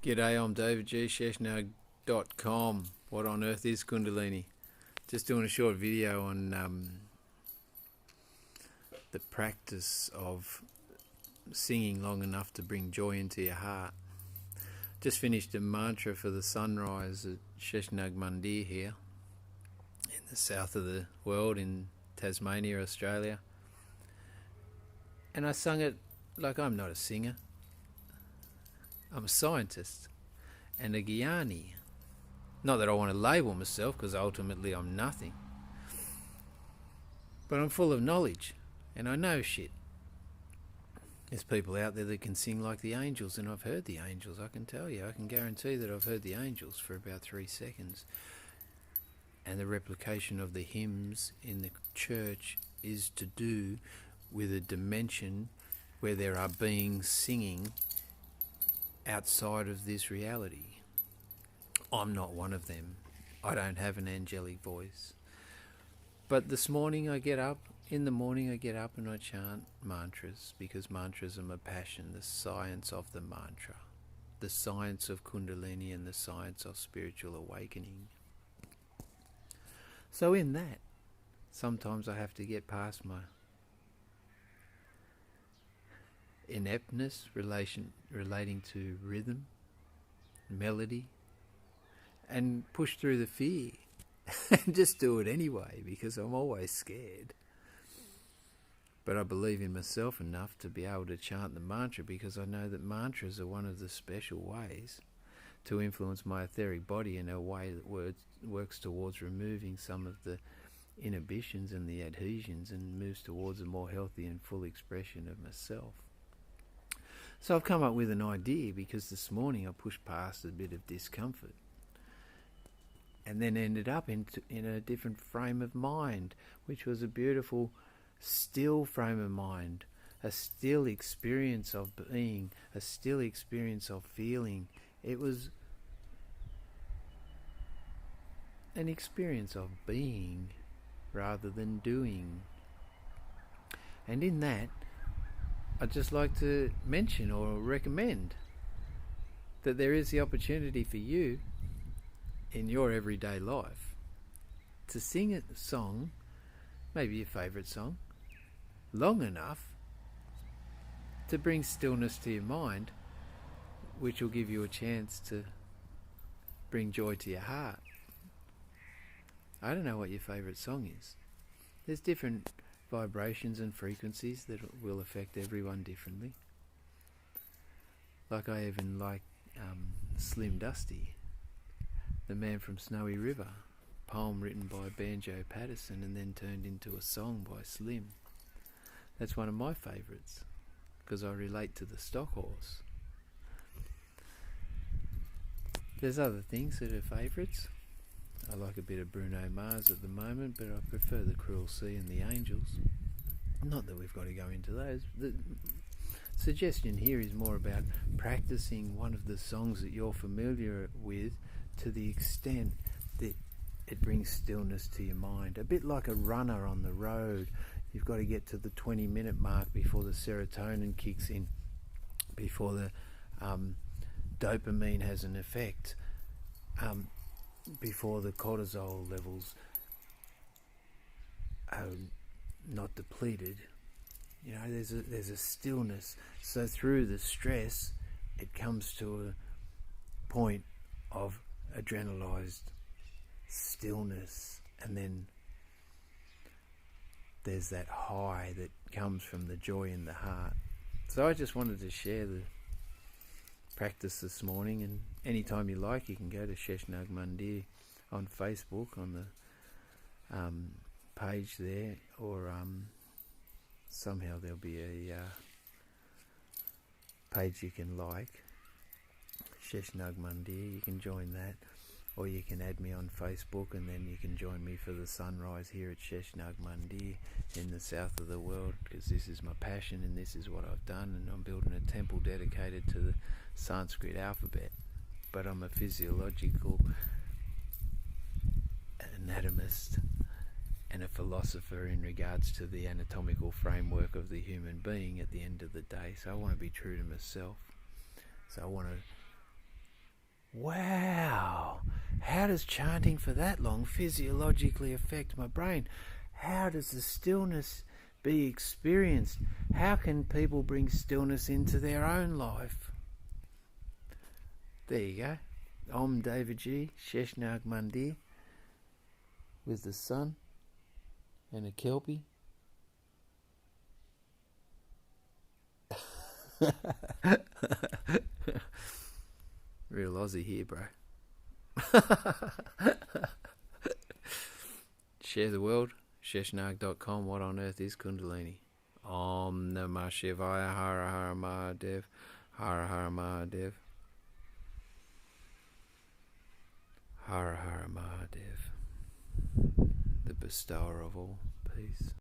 G'day, I'm David G. Sheshnag.com. What on earth is Kundalini? Just doing a short video on the practice of singing long enough to bring joy into your heart. Just finished a mantra for the sunrise at Sheshnag Mandir here in the south of the world in Tasmania, Australia. And I sung it like I'm not a singer. I'm a scientist and a Gyani. Not that I want to label myself, because ultimately I'm nothing. But I'm full of knowledge and I know shit. There's people out there that can sing like the angels, and I've heard the angels, I can tell you. I can guarantee that I've heard the angels for about 3 seconds. And the replication of the hymns in the church is to do with a dimension where there are beings singing outside of this reality. I'm not one of them. I don't have an angelic voice. But this morning I get up, and I chant mantras, because mantras are my passion, the science of the mantra, the science of Kundalini and the science of spiritual awakening. So in that, sometimes I have to get past my ineptness relating to rhythm, melody, and push through the fear and just do it anyway, because I'm always scared. But I believe in myself enough to be able to chant the mantra, because I know that mantras are one of the special ways to influence my etheric body in a way that works towards removing some of the inhibitions and the adhesions and moves towards a more healthy and full expression of myself. So I've come up with an idea, because this morning I pushed past a bit of discomfort and then ended up in a different frame of mind, which was a beautiful, still frame of mind, a still experience of being, a still experience of feeling. It was an experience of being rather than doing. And in that, I'd just like to mention or recommend that there is the opportunity for you in your everyday life to sing a song, maybe your favourite song, long enough to bring stillness to your mind, which will give you a chance to bring joy to your heart. I don't know what your favourite song is. There's different vibrations and frequencies that will affect everyone differently. Like I even like Slim Dusty, the Man from Snowy River, poem written by Banjo Patterson and then turned into a song by Slim. That's one of my favourites, because I relate to the stock horse. There's other things that are favourites. I like a bit of Bruno Mars at the moment, but I prefer the Cruel Sea and the Angels. Not that we've got to go into those. The suggestion here is more about practicing one of the songs that you're familiar with to the extent that it brings stillness to your mind. A bit like a runner on the road. You've got to get to the 20-minute mark before the serotonin kicks in, before the dopamine has an effect, before the cortisol levels are not depleted. You know, there's a stillness. So through the stress, it comes to a point of adrenalized stillness, and then there's that high that comes from the joy in the heart. So I just wanted to share the practice this morning, and anytime you like, you can go to Sheshnag Mandir on Facebook, on the page there, or somehow there'll be a page you can like, Sheshnag Mandir. You can join that, or you can add me on Facebook, and then you can join me for the sunrise here at Sheshnag Mandir in the south of the world, because this is my passion and this is what I've done, and I'm building a temple dedicated to the Sanskrit alphabet. But I'm a physiological anatomist and a philosopher in regards to the anatomical framework of the human being at the end of the day. So I want to be true to myself. So I want to wow, how does chanting for that long physiologically affect my brain? How does the stillness be experienced? How can people bring stillness into their own life? There you go. Om David G. Sheshnag Mandir with the sun and a kelpie. Real Aussie here, bro. Share the world. Sheshnag.com. What on earth is Kundalini? Om Namah Shivaya. Hara Hara Mahadev. Hara Hara Mahadev. Hara Hara Mahadev. The bestower of all peace.